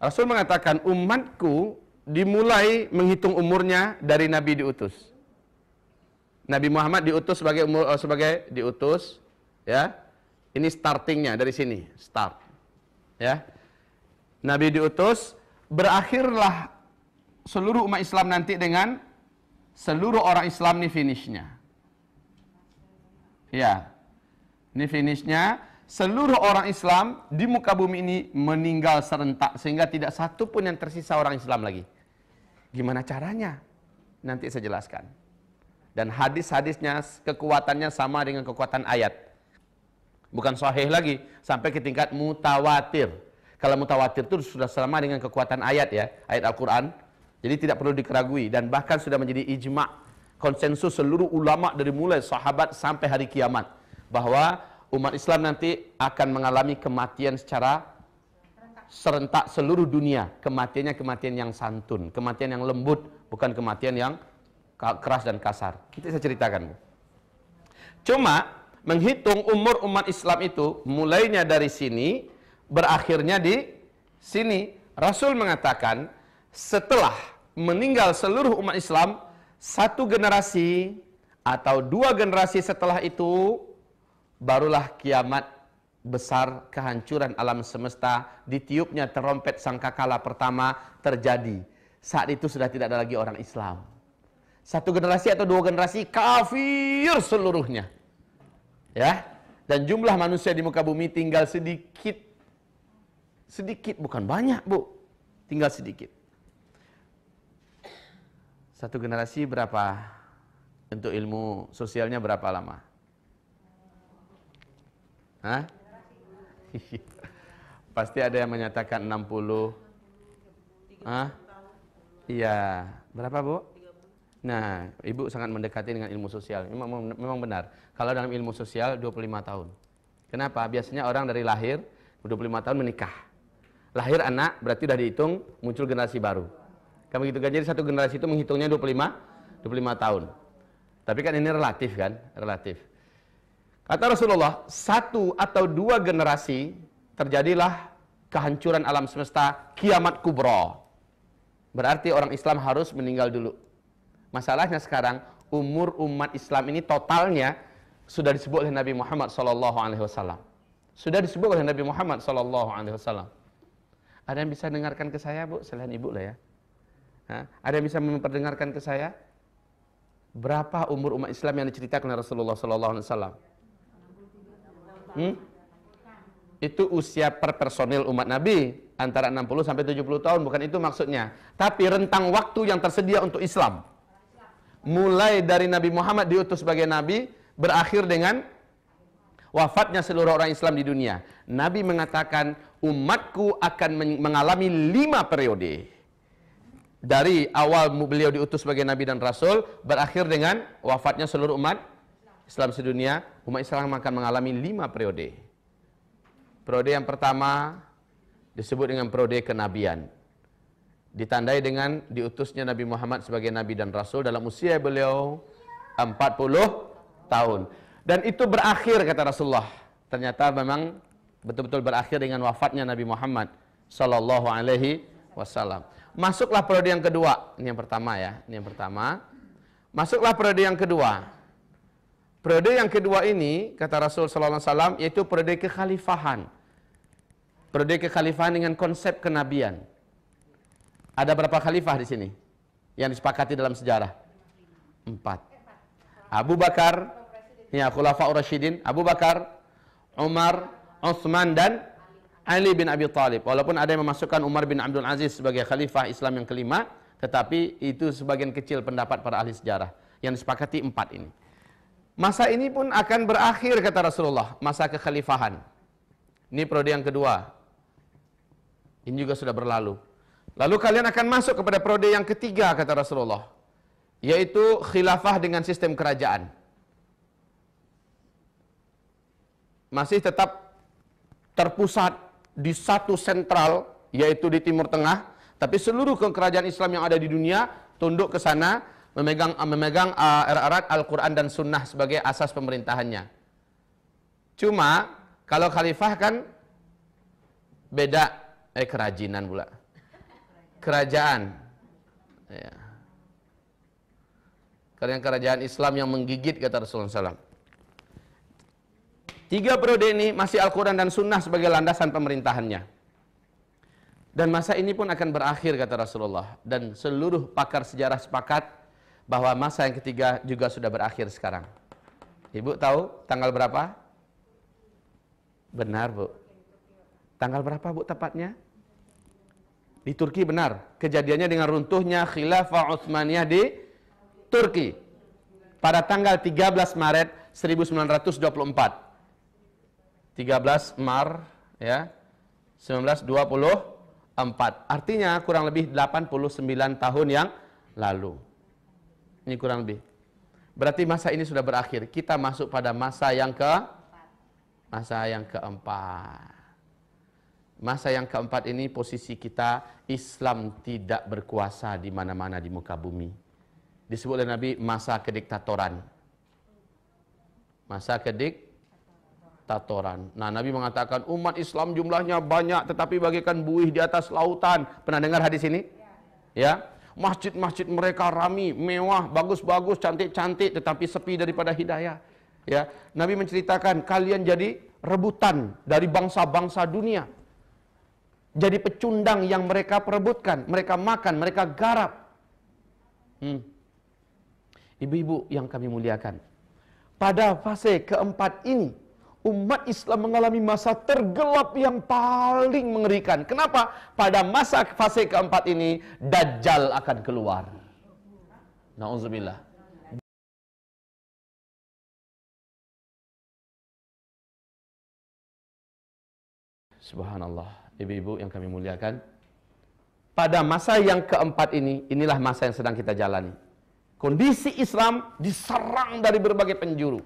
Rasul mengatakan umatku dimulai menghitung umurnya dari Nabi diutus. Nabi Muhammad diutus sebagai diutus, ya. Ini startingnya dari sini, start. Ya. Nabi diutus, berakhirlah seluruh umat Islam nanti dengan seluruh orang Islam, nih finishnya. Ya. Ini finishnya, seluruh orang Islam di muka bumi ini meninggal serentak sehingga tidak satu pun yang tersisa orang Islam lagi. Gimana caranya? Nanti saya jelaskan. Dan hadis-hadisnya kekuatannya sama dengan kekuatan ayat. Bukan sahih lagi, sampai ke tingkat mutawatir. Kalau mutawatir itu sudah sama dengan kekuatan ayat, ya, ayat Al-Quran. Jadi tidak perlu dikeragui dan bahkan sudah menjadi ijma', konsensus seluruh ulama dari mulai sahabat sampai hari kiamat, bahwa umat Islam nanti akan mengalami kematian secara serentak seluruh dunia. Kematiannya kematian yang santun, kematian yang lembut, bukan kematian yang keras dan kasar. Nanti saya ceritakan. Cuma menghitung umur umat Islam itu mulainya dari sini, berakhirnya di sini. Rasul mengatakan setelah meninggal seluruh umat Islam, satu generasi atau dua generasi setelah itu barulah kiamat besar, kehancuran alam semesta, ditiupnya terompet sangkakala pertama terjadi. Saat itu sudah tidak ada lagi orang Islam. Satu generasi atau dua generasi kafir seluruhnya. Ya. Dan jumlah manusia di muka bumi tinggal sedikit. Sedikit, bukan banyak, Bu. Tinggal sedikit. Satu generasi berapa? Untuk ilmu sosialnya berapa lama? Hah? Pasti ada yang menyatakan 60. Hah? Iya. Berapa, Bu? Nah, Ibu sangat mendekati dengan ilmu sosial. Memang benar. Kalau dalam ilmu sosial 25 tahun. Kenapa? Biasanya orang dari lahir 25 tahun menikah. Lahir anak berarti sudah dihitung muncul generasi baru. Kan begitu kan? Jadi satu generasi itu menghitungnya 25 tahun. Tapi kan ini relatif kan? Relatif. Kata Rasulullah, satu atau dua generasi terjadilah kehancuran alam semesta, kiamat kubra. Berarti orang Islam harus meninggal dulu. Masalahnya sekarang umur umat Islam ini totalnya sudah disebut oleh Nabi Muhammad SAW. Sudah disebut oleh Nabi Muhammad SAW. Ada yang bisa dengarkan ke saya, Bu? Selain Ibu lah ya. Ada yang bisa memperdengarkan ke saya? Berapa umur umat Islam yang diceritakan oleh Rasulullah SAW? Itu usia per personil umat Nabi antara 60 sampai 70 tahun, bukan itu maksudnya. Tapi rentang waktu yang tersedia untuk Islam. Mulai dari Nabi Muhammad diutus sebagai Nabi, berakhir dengan wafatnya seluruh orang Islam di dunia. Nabi mengatakan, umatku akan mengalami 5 periode. Dari awal beliau diutus sebagai Nabi dan Rasul, berakhir dengan wafatnya seluruh umat Islam sedunia, umat Islam akan mengalami 5 periode. Periode yang pertama disebut dengan periode kenabian. Ditandai dengan diutusnya Nabi Muhammad sebagai Nabi dan Rasul dalam usia beliau 40 tahun. Dan itu berakhir, kata Rasulullah. Ternyata memang betul-betul berakhir dengan wafatnya Nabi Muhammad Sallallahu Alaihi Wasallam. Masuklah periode yang kedua. Ini yang pertama ya. Ini yang pertama. Masuklah periode yang kedua. Periode yang kedua ini, kata Rasul Sallallahu Alaihi Wasallam, yaitu periode kekhalifahan. Periode kekhalifahan dengan konsep kenabian. Ada berapa khalifah di sini yang disepakati dalam sejarah? 4. Abu Bakar, ya, Khulafaur Rasyidin, Abu Bakar, Umar, Utsman dan Ali bin Abi Thalib. Walaupun ada yang memasukkan Umar bin Abdul Aziz sebagai khalifah Islam yang kelima, tetapi itu sebagian kecil pendapat para ahli sejarah. Yang disepakati 4 ini. Masa ini pun akan berakhir, kata Rasulullah, masa kekhalifahan. Ini periode yang kedua. Ini juga sudah berlalu. Lalu kalian akan masuk kepada periode yang ketiga, kata Rasulullah, yaitu khilafah dengan sistem kerajaan. Masih tetap terpusat di satu sentral, yaitu di Timur Tengah, tapi seluruh kerajaan Islam yang ada di dunia tunduk ke sana, memegang erat-erat Al-Quran dan Sunnah sebagai asas pemerintahannya. Cuma kalau khalifah kan beda, kerajinan pula. kerajaan. Ya. Kerajaan Islam yang menggigit, kata Rasulullah SAW. 3 periode ini masih Al-Quran dan Sunnah sebagai landasan pemerintahannya. Dan masa ini pun akan berakhir, kata Rasulullah. Dan seluruh pakar sejarah sepakat bahwa masa yang ketiga juga sudah berakhir sekarang. Ibu tahu tanggal berapa? Benar, Bu. Tanggal berapa, Bu, tepatnya? Di Turki, benar. Kejadiannya dengan runtuhnya Khilafah Utsmaniyah di Turki pada tanggal 13 Maret 1924. 13 Maret ya, 1924. Artinya kurang lebih 89 tahun yang lalu. Ini kurang lebih. Berarti masa ini sudah berakhir. Kita masuk pada masa yang keempat. Masa yang keempat ini posisi kita, Islam tidak berkuasa di mana-mana di muka bumi. Disebut oleh Nabi masa kediktatoran. Masa kediktatoran. Nah, Nabi mengatakan umat Islam jumlahnya banyak tetapi bagaikan buih di atas lautan. Pernah dengar hadis ini? Ya. Masjid-masjid mereka rami, mewah, bagus-bagus, cantik-cantik tetapi sepi daripada hidayah. Ya. Nabi menceritakan kalian jadi rebutan dari bangsa-bangsa dunia. Jadi pecundang yang mereka perebutkan, mereka makan, mereka garap. Ibu-ibu yang kami muliakan, pada fase keempat ini, umat Islam mengalami masa tergelap yang paling mengerikan. Kenapa? Pada masa fase keempat ini, Dajjal akan keluar. Na'udzubillah. Subhanallah. Ibu-ibu yang kami muliakan, pada masa yang keempat ini, inilah masa yang sedang kita jalani. Kondisi Islam diserang dari berbagai penjuru.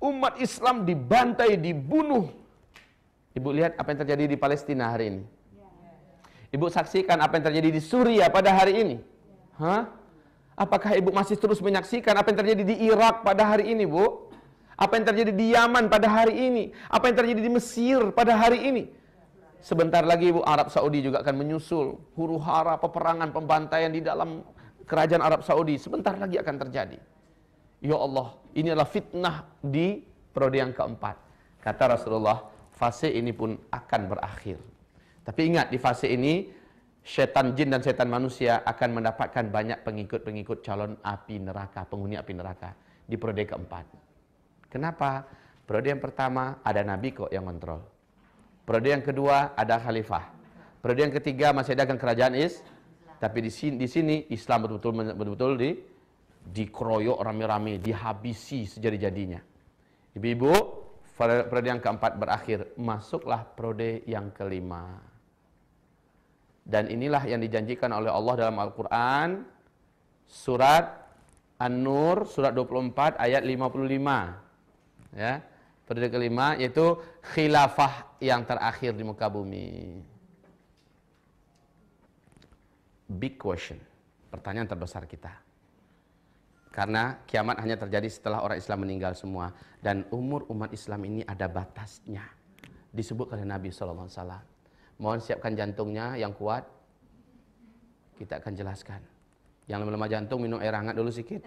Umat Islam dibantai, dibunuh. Ibu lihat apa yang terjadi di Palestina hari ini. Ibu saksikan apa yang terjadi di Suriah pada hari ini. Apakah ibu masih terus menyaksikan apa yang terjadi di Irak pada hari ini, Bu? Apa yang terjadi di Yaman pada hari ini? Apa yang terjadi di Mesir pada hari ini? Sebentar lagi, Bu, Arab Saudi juga akan menyusul. Huru-hara, peperangan, pembantaian di dalam kerajaan Arab Saudi sebentar lagi akan terjadi. Ya Allah, ini adalah fitnah di periode yang keempat. Kata Rasulullah, fase ini pun akan berakhir. Tapi ingat, di fase ini setan jin dan setan manusia akan mendapatkan banyak pengikut-pengikut calon api neraka, penghuni api neraka di periode keempat. Kenapa? Periode yang pertama ada nabi kok yang kontrol. Periode yang kedua ada khalifah. Periode yang ketiga masih ada kerajaan tapi di sini Islam betul-betul dikeroyok rame-rame, dihabisi sejadi-jadinya. Ibu-ibu, periode yang keempat berakhir, masuklah periode yang kelima. Dan inilah yang dijanjikan oleh Allah dalam Al-Quran, surat An-Nur, surat 24 ayat 55. Ya. Periode kelima yaitu khilafah yang terakhir di muka bumi. Big question. Pertanyaan terbesar kita. Karena kiamat hanya terjadi setelah orang Islam meninggal semua. Dan umur umat Islam ini ada batasnya. Disebut oleh Nabi SAW. Mohon siapkan jantungnya yang kuat. Kita akan jelaskan. Yang lemah jantung minum air hangat dulu sedikit.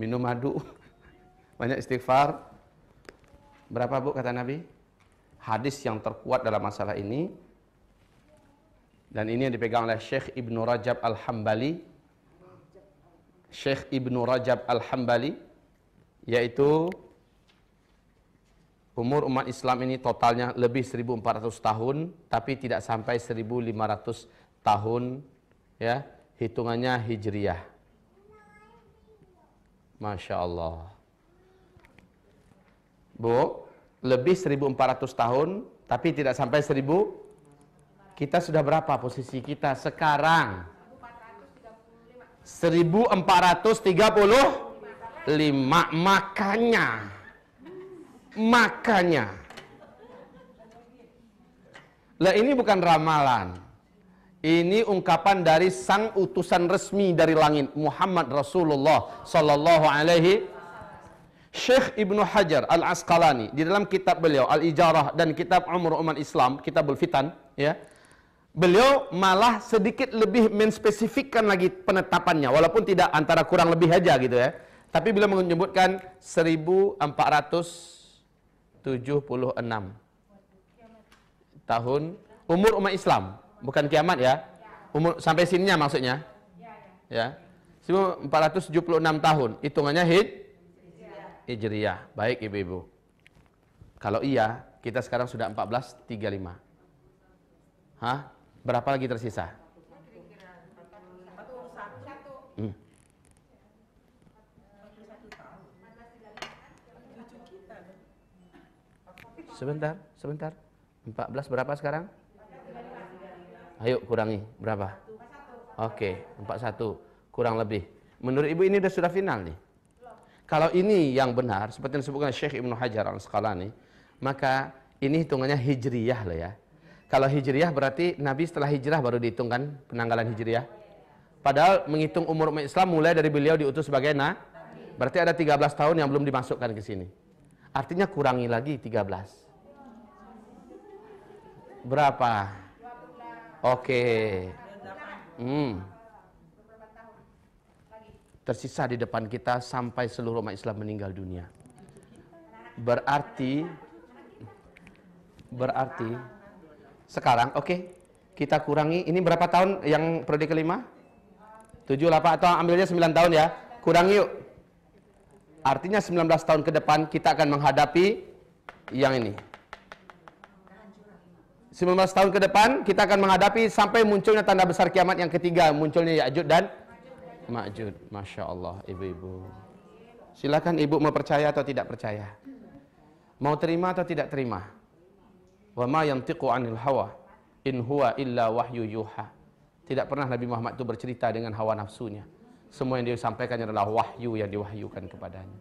Minum madu. Banyak istighfar. Berapa, Bu, kata Nabi? Hadis yang terkuat dalam masalah ini. Dan ini yang dipegang oleh Syekh Ibnu Rajab Al-Hambali. Syekh Ibnu Rajab Al-Hambali. Yaitu umur umat Islam ini totalnya lebih 1400 tahun. Tapi tidak sampai 1500 tahun. Ya, hitungannya Hijriyah. Masya Allah. Bu, lebih 1400 tahun, tapi tidak sampai 1000. Kita sudah berapa posisi kita sekarang? 1435. Makanya. Lah ini bukan ramalan. Ini ungkapan dari sang utusan resmi dari langit, Muhammad Rasulullah sallallahu alaihi. Syekh Ibnu Hajar Al-Asqalani di dalam kitab beliau Al-Ijarah dan kitab Umur Umat Islam, Kitabul Fitan, ya, Beliau malah sedikit lebih menspesifikkan lagi penetapannya, walaupun tidak antara kurang lebih aja gitu ya. Tapi beliau menyebutkan 1476 tahun umur umat Islam, bukan kiamat ya. Umur sampai sininya maksudnya. Ya. 1476 tahun, hitungannya Hijriyah. Baik ibu-ibu. Kalau iya, kita sekarang sudah 1435. Hah? Berapa lagi tersisa? Sebentar. 14 berapa sekarang? Ayo kurangi, berapa? Oke, 41 kurang lebih. Menurut ibu ini sudah final nih. Kalau ini yang benar, seperti yang disebutkan Syekh Ibnu Hajar Al-Asqalani, maka ini hitungannya hijriyah loh ya. Kalau hijriyah berarti Nabi setelah hijrah baru dihitungkan penanggalan hijriyah. Padahal menghitung umur umat Islam mulai dari beliau diutus sebagai berarti ada 13 tahun yang belum dimasukkan ke sini. Artinya kurangi lagi 13. Berapa? Oke. Tersisa di depan kita sampai seluruh umat Islam meninggal dunia. Berarti sekarang kita kurangi, ini berapa tahun yang periode kelima? 7, 8 atau ambilnya 9 tahun ya. Kurangi yuk. Artinya 19 tahun ke depan kita akan menghadapi yang ini. 19 tahun ke depan kita akan menghadapi sampai munculnya tanda besar kiamat yang ketiga, munculnya Ya'juj dan Ma'juj. Masya Allah ibu-ibu. Silakan ibu mau percaya atau tidak percaya. Mau terima atau tidak terima. Wa ma yantiqu 'anil hawa in huwa illa wahyu yuha. Tidak pernah Nabi Muhammad itu bercerita dengan hawa nafsunya. Semua yang dia sampaikan adalah wahyu yang diwahyukan kepadanya.